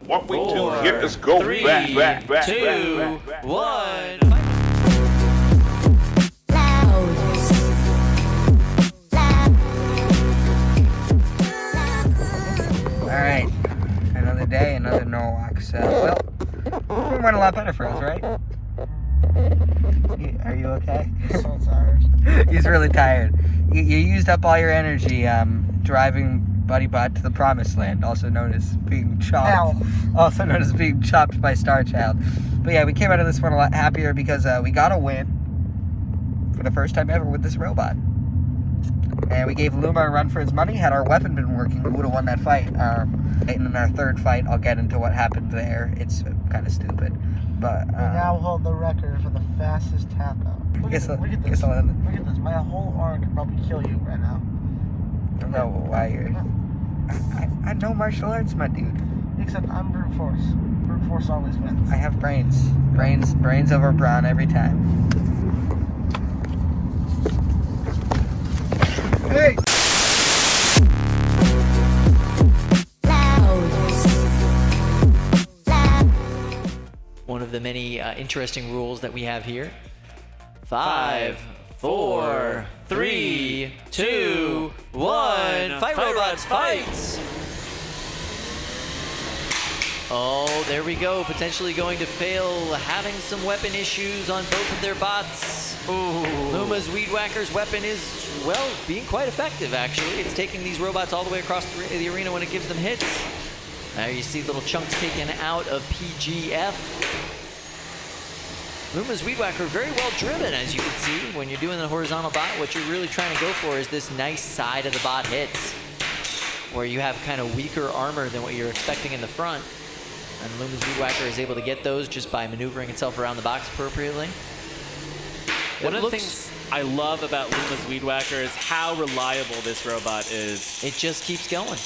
What we do here is go three, back, 2, 1. Alright, another day, another Norwalk. So, well, it went a lot better for us, right? Are you okay? So tired. He's really tired. You used up all your energy driving Buddybot to the promised land, also known as being chopped. Ow. Also known as being chopped by Starchild. But yeah, we came out of this one a lot happier because we got a win for the first time ever with this robot. And we gave Luma a run for his money. Had our weapon been working, we would have won that fight. And in our third fight, I'll get into what happened there. It's kind of stupid. But We now hold the record for the fastest tap out. Look at this. Look at this. Look at this. My whole arm could probably kill you right now. I don't know why you're... I know martial arts, my dude. Except I'm brute force. Brute force always wins. I have brains. Brains over brawn every time. Hey! One of the many interesting rules that we have here. 5, 4, 3, 2, 1. Fight robots, fight! Oh, there we go. Potentially going to fail, having some weapon issues on both of their bots. Ooh. Luma's Weed Whacker's weapon is, well, being quite effective, actually. It's taking these robots all the way across the arena when it gives them hits. There you see little chunks taken out of PGF. Luma's Weed Whacker very well driven, as you can see. When you're doing the horizontal bot, what you're really trying to go for is this nice side of the bot hits, where you have kind of weaker armor than what you're expecting in the front. And Luma's Weed Whacker is able to get those just by maneuvering itself around the box appropriately. One of the things I love about Luma's Weed Whacker is how reliable this robot is. It just keeps going.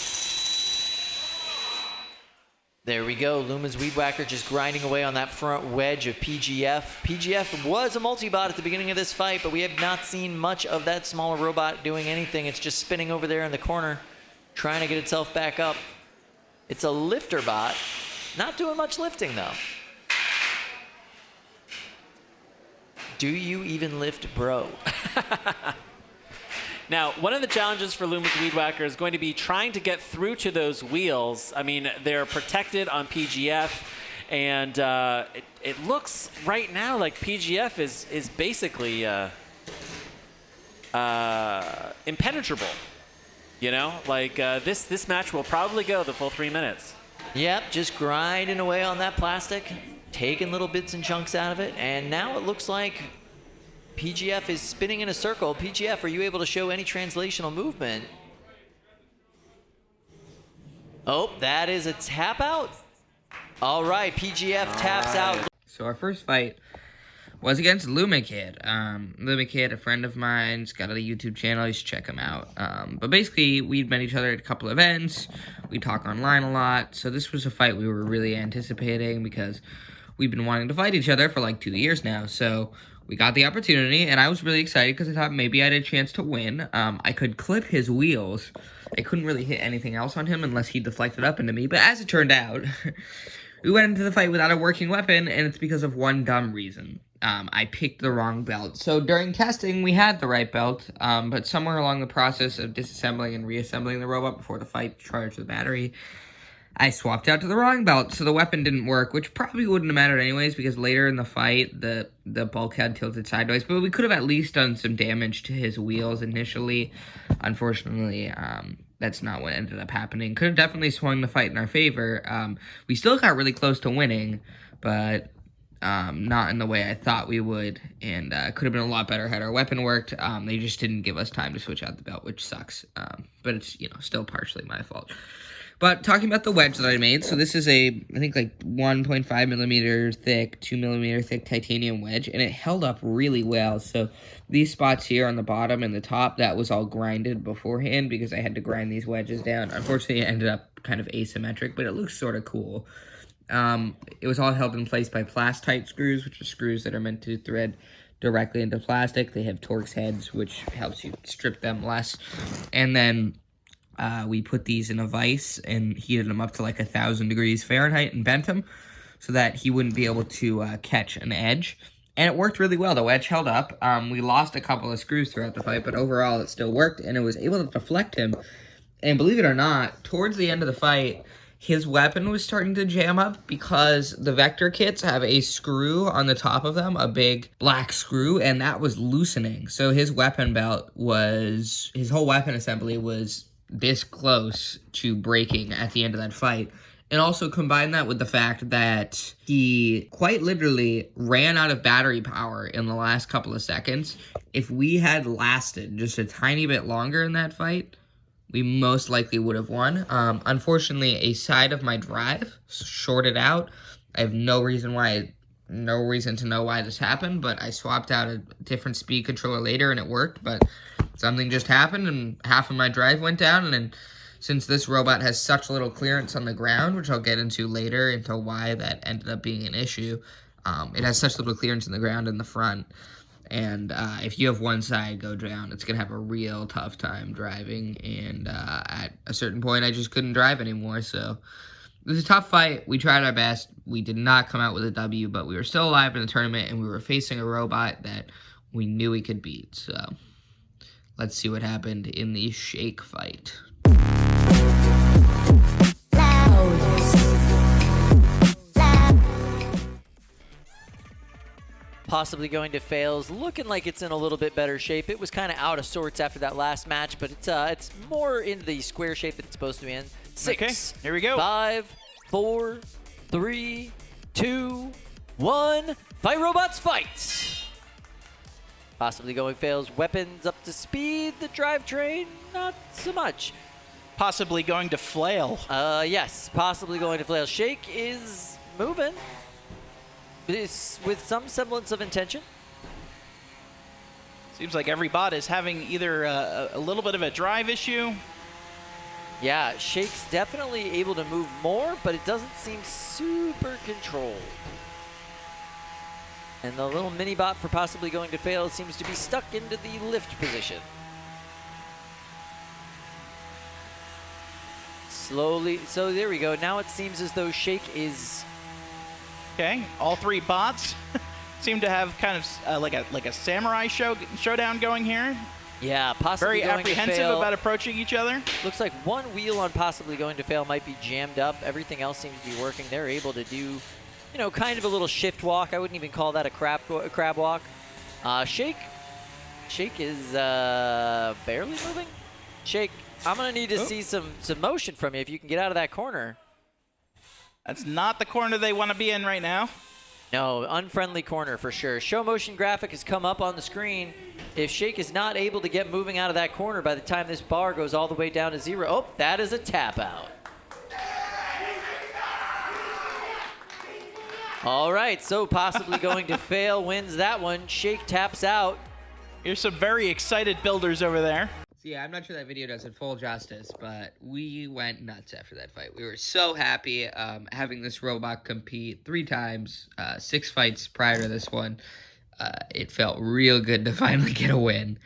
There we go. Luma's Weed Whacker just grinding away on that front wedge of PGF. PGF was a multi-bot at the beginning of this fight, but we have not seen much of that smaller robot doing anything. It's just spinning over there in the corner, trying to get itself back up. It's a lifter bot. Not doing much lifting, though. Do you even lift, bro? Now, one of the challenges for Luma's Weed Whacker is going to be trying to get through to those wheels. I mean, they're protected on PGF, and it looks right now like PGF is basically impenetrable. You know, like this match will probably go the full 3 minutes. Yep, just grinding away on that plastic, taking little bits and chunks out of it, and now it looks like PGF is spinning in a circle. PGF, are you able to show any translational movement? Oh, that is a tap out. All right, PGF taps out. So our first fight was against Luma Kid. Luma Kid, a friend of mine, he's got a YouTube channel, you should check him out. But basically, we'd met each other at a couple events, we talk online a lot, so this was a fight we were really anticipating because we've been wanting to fight each other for like 2 years now, so we got the opportunity, and I was really excited because I thought maybe I had a chance to win. I could clip his wheels. I couldn't really hit anything else on him unless he deflected up into me, but as it turned out, we went into the fight without a working weapon, and it's because of one dumb reason. I picked the wrong belt. So during testing, we had the right belt, but somewhere along the process of disassembling and reassembling the robot before the fight charged the battery, I swapped out to the wrong belt, so the weapon didn't work, which probably wouldn't have mattered anyways, because later in the fight, the bulkhead tilted sideways, but we could have at least done some damage to his wheels initially. Unfortunately, that's not what ended up happening. Could have definitely swung the fight in our favor. We still got really close to winning, but not in the way I thought we would, and could have been a lot better had our weapon worked. They just didn't give us time to switch out the belt, which sucks, but it's, you know, still partially my fault. But talking about the wedge that I made, so this is a, I think, like 1.5 millimeter thick, 2 millimeter thick titanium wedge, and it held up really well. So these spots here on the bottom and the top, that was all grinded beforehand because I had to grind these wedges down. Unfortunately, it ended up kind of asymmetric, but it looks sort of cool. It was all held in place by Plastite screws, which are screws that are meant to thread directly into plastic. They have Torx heads, which helps you strip them less. And then we put these in a vise and heated them up to like 1,000 degrees Fahrenheit and bent them so that he wouldn't be able to catch an edge. And it worked really well. The wedge held up. We lost a couple of screws throughout the fight, but overall it still worked, and it was able to deflect him. And believe it or not, towards the end of the fight, his weapon was starting to jam up because the Vector kits have a screw on the top of them, a big black screw, and that was loosening. So his weapon belt was, his whole weapon assembly was this close to breaking at the end of that fight. And also combine that with the fact that he quite literally ran out of battery power in the last couple of seconds. If we had lasted just a tiny bit longer in that fight, we most likely would have won. Unfortunately, a side of my drive shorted out. I have no reason to know why this happened, but I swapped out a different speed controller later and it worked, but something just happened and half of my drive went down. And then since this robot has such little clearance on the ground, which I'll get into later into why that ended up being an issue, it has such little clearance in the ground in the front. And if you have one side go down, it's going to have a real tough time driving. And at a certain point, I just couldn't drive anymore. So it was a tough fight. We tried our best. We did not come out with a W, but we were still alive in the tournament, and we were facing a robot that we knew we could beat. So let's see what happened in the Shake fight. Possibly going to fails, looking like it's in a little bit better shape. It was kind of out of sorts after that last match, but it's more in the square shape that it's supposed to be in. 6. Okay, here we go. 5, 4, 3, 2, 1. Fight robots, fight! Possibly going fails. Weapons up to speed. The drivetrain, not so much. Possibly going to flail. Yes, possibly going to flail. Shake is moving. It's with some semblance of intention. Seems like every bot is having either a little bit of a drive issue. Yeah, Shake's definitely able to move more, but it doesn't seem super controlled. And the little mini bot for possibly going to fail seems to be stuck into the lift position. Slowly, so there we go. Now it seems as though Shake is... Okay, all three bots seem to have kind of like a samurai showdown going here. Yeah, possibly Very going apprehensive to fail. about approaching each other. Looks like one wheel on possibly going to fail might be jammed up. Everything else seems to be working. They're able to do, you know, kind of a little shift walk. I wouldn't even call that a crab walk. Shake is barely moving. Shake, I'm gonna need to see some motion from you if you can get out of that corner. That's not the corner they want to be in right now. No, unfriendly corner for sure. Show motion graphic has come up on the screen. If Shake is not able to get moving out of that corner by the time this bar goes all the way down to 0, oh, that is a tap out. All right, so possibly going to fail wins that one. Shake taps out. Here's some very excited builders over there. Yeah, I'm not sure that video does it full justice, but we went nuts after that fight. We were so happy having this robot compete 3 times, 6 fights prior to this one. It felt real good to finally get a win,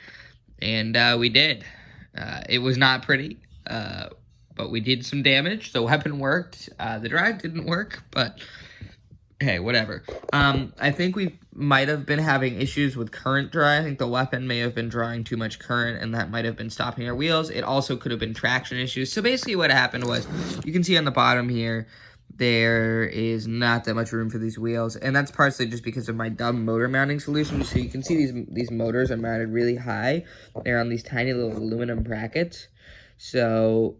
and we did. It was not pretty, but we did some damage. The weapon worked. The drive didn't work, but hey, whatever. I think we might have been having issues with current draw. I think the weapon may have been drawing too much current, and that might have been stopping our wheels. It also could have been traction issues. So basically what happened was, you can see on the bottom here, there is not that much room for these wheels, and that's partially just because of my dumb motor mounting solution. So you can see these motors are mounted really high. They're on these tiny little aluminum brackets, so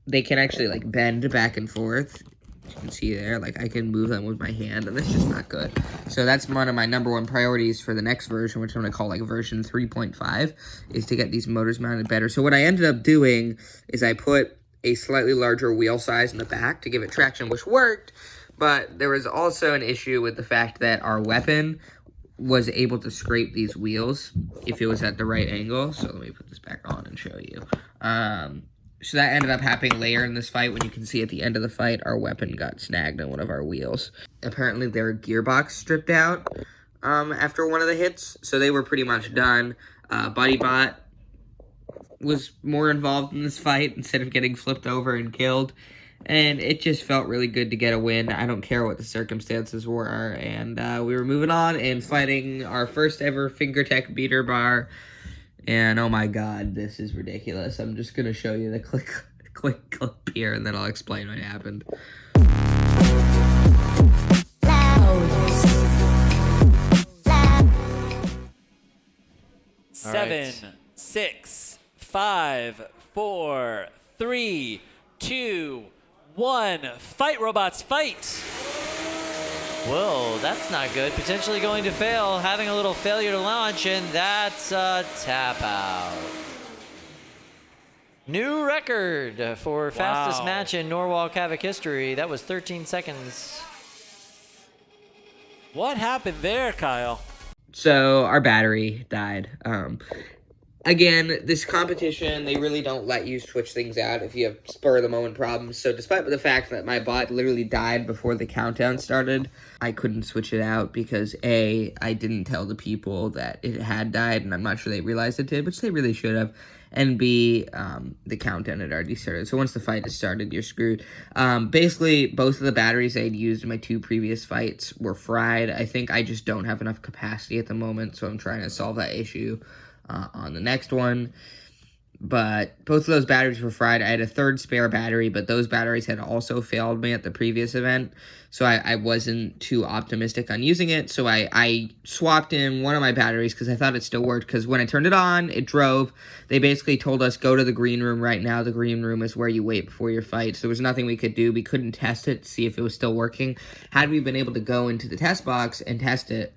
they can actually like bend back and forth. You can see there, like I can move them with my hand, and that's just not good. So that's one of my #1 priorities for the next version, which I'm going to call like version 3.5, is to get these motors mounted better. So what I ended up doing is I put a slightly larger wheel size in the back to give it traction, which worked, but there was also an issue with the fact that our weapon was able to scrape these wheels if it was at the right angle. So let me put this back on and show you. So that ended up happening later in this fight. When you can see at the end of the fight, our weapon got snagged on one of our wheels. Apparently their gearbox stripped out after one of the hits, so they were pretty much done. Buddybot was more involved in this fight instead of getting flipped over and killed. And it just felt really good to get a win. I don't care what the circumstances were. And we were moving on and fighting our first ever Fingertech beater bar. And oh my god, this is ridiculous. I'm just going to show you the quick clip here, and then I'll explain what happened. 7, 6, 5, 4, 3, 2, 1. Fight, robots, fight! Whoa, that's not good. Potentially going to fail, having a little failure to launch, and that's a tap out. New record for fastest match in Norwalk Havoc history. That was 13 seconds. What happened there, Kyle? So our battery died. Again, this competition, they really don't let you switch things out if you have spur-of-the-moment problems. So despite the fact that my bot literally died before the countdown started, I couldn't switch it out because A, I didn't tell the people that it had died, and I'm not sure they realized it did, which they really should have. And B, the countdown had already started. So once the fight has started, you're screwed. Basically, both of the batteries I had used in my 2 previous fights were fried. I think I just don't have enough capacity at the moment, so I'm trying to solve that issue on the next one. But both of those batteries were fried. I had a third spare battery, but those batteries had also failed me at the previous event, so I wasn't too optimistic on using it. So I swapped in one of my batteries because I thought it still worked, because when I turned it on, it drove. They basically told us, go to the green room right now. The green room is where you wait before your fight. So there was nothing we could do. We couldn't test it to see if it was still working. Had we been able to go into the test box and test it,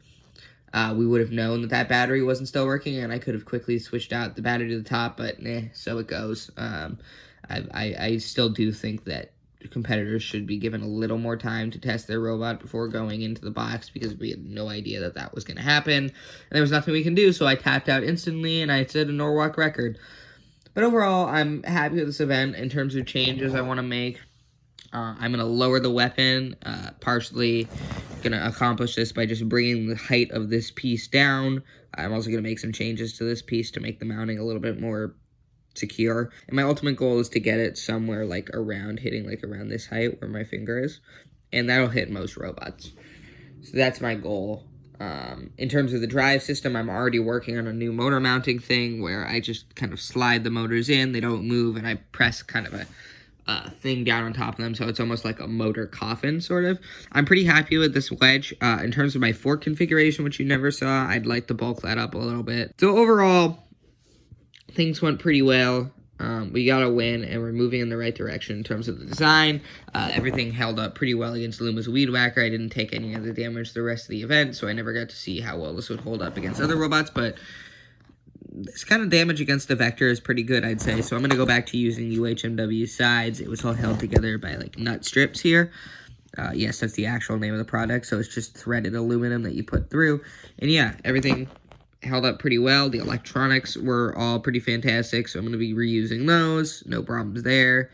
we would have known that battery wasn't still working, and I could have quickly switched out the battery to the top, but so it goes. I still do think that competitors should be given a little more time to test their robot before going into the box, because we had no idea that that was going to happen, and there was nothing we can do, so I tapped out instantly, and I set a Norwalk record. But overall, I'm happy with this event. In terms of changes I want to make, I'm going to lower the weapon, partially going to accomplish this by just bringing the height of this piece down. I'm also going to make some changes to this piece to make the mounting a little bit more secure. And my ultimate goal is to get it somewhere like around, hitting like around this height where my finger is. And that'll hit most robots. So that's my goal. In terms of the drive system, I'm already working on a new motor mounting thing where I just kind of slide the motors in, they don't move, and I press kind of a thing down on top of them, so it's almost like a motor coffin, sort of. I'm pretty happy with this wedge. In terms of my fork configuration, which you never saw, I'd like to bulk that up a little bit. So overall, things went pretty well. We got a win, and we're moving in the right direction in terms of the design. Everything held up pretty well against Luma's Weed Whacker. I didn't take any other damage the rest of the event, so I never got to see how well this would hold up against other robots, but this kind of damage against the Vector is pretty good, I'd say. So I'm going to go back to using UHMW sides. It was all held together by, like, nut strips here. Yes, that's the actual name of the product. So it's just threaded aluminum that you put through. And yeah, everything held up pretty well. The electronics were all pretty fantastic. So I'm going to be reusing those. No problems there.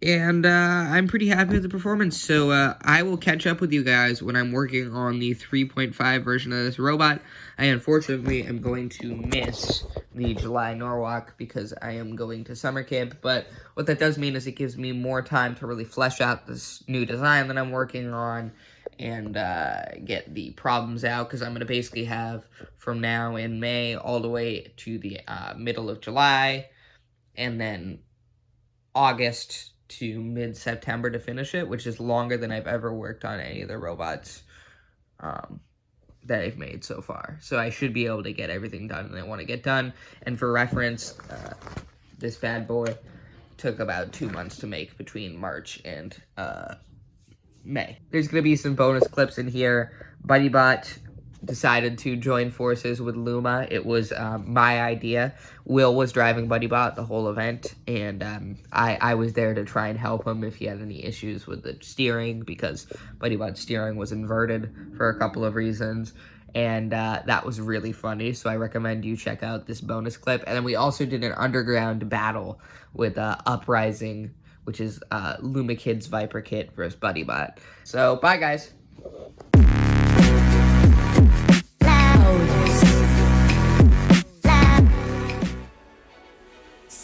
And I'm pretty happy with the performance. So I will catch up with you guys when I'm working on the 3.5 version of this robot. I unfortunately am going to miss the July Norwalk because I am going to summer camp. But what that does mean is it gives me more time to really flesh out this new design that I'm working on and get the problems out. Because I'm going to basically have from now in May all the way to the middle of July. And then August to mid-September to finish it, which is longer than I've ever worked on any of the robots that I've made so far. So I should be able to get everything done that I want to get done. And for reference, this bad boy took about 2 months to make between March and May. There's going to be some bonus clips in here. Buddybot decided to join forces with Luma. It was my idea. Will was driving Buddybot the whole event, and I was there to try and help him if he had any issues with the steering, because Buddybot's steering was inverted for a couple of reasons, and that was really funny, so I recommend you check out this bonus clip. And then we also did an underground battle with Uprising, which is Luma Kid's Viper Kit versus Buddybot. So, bye guys!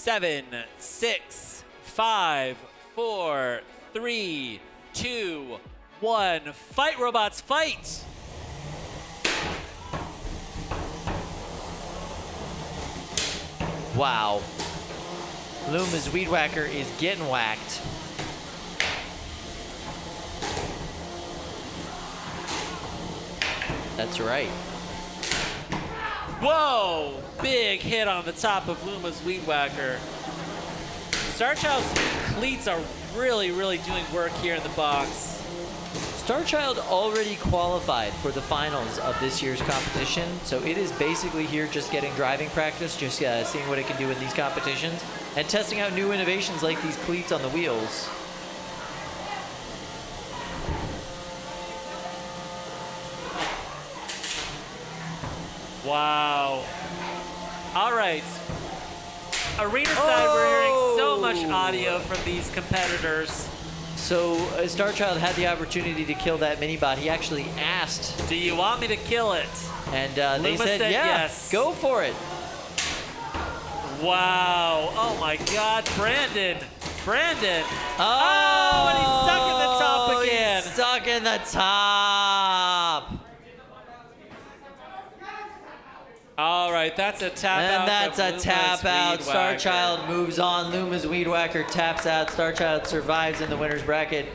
7, 6, 5, 4, 3, 2, 1. Fight, robots, fight! Wow. Luma's Weed Whacker is getting whacked. That's right. Whoa! Big hit on the top of Luma's Weed Whacker. Starchild's cleats are really, really doing work here in the box. Starchild already qualified for the finals of this year's competition, so it is basically here just getting driving practice, just seeing what it can do in these competitions, and testing out new innovations like these cleats on the wheels. Wow. All right. Arena side, we're hearing so much audio from these competitors. So Starchild had the opportunity to kill that mini-bot. He actually asked. Do you want me to kill it? And they Luma said, said yeah, yes. go for it. Wow. Oh my God, Brandon. Brandon. Oh, and he's stuck in the top again. He's stuck in the top. All right, that's a tap out. And that's a from tap Luma's out. Weed Whacker. Starchild moves on. Luma's Weed Whacker taps out. Starchild survives in the winner's bracket.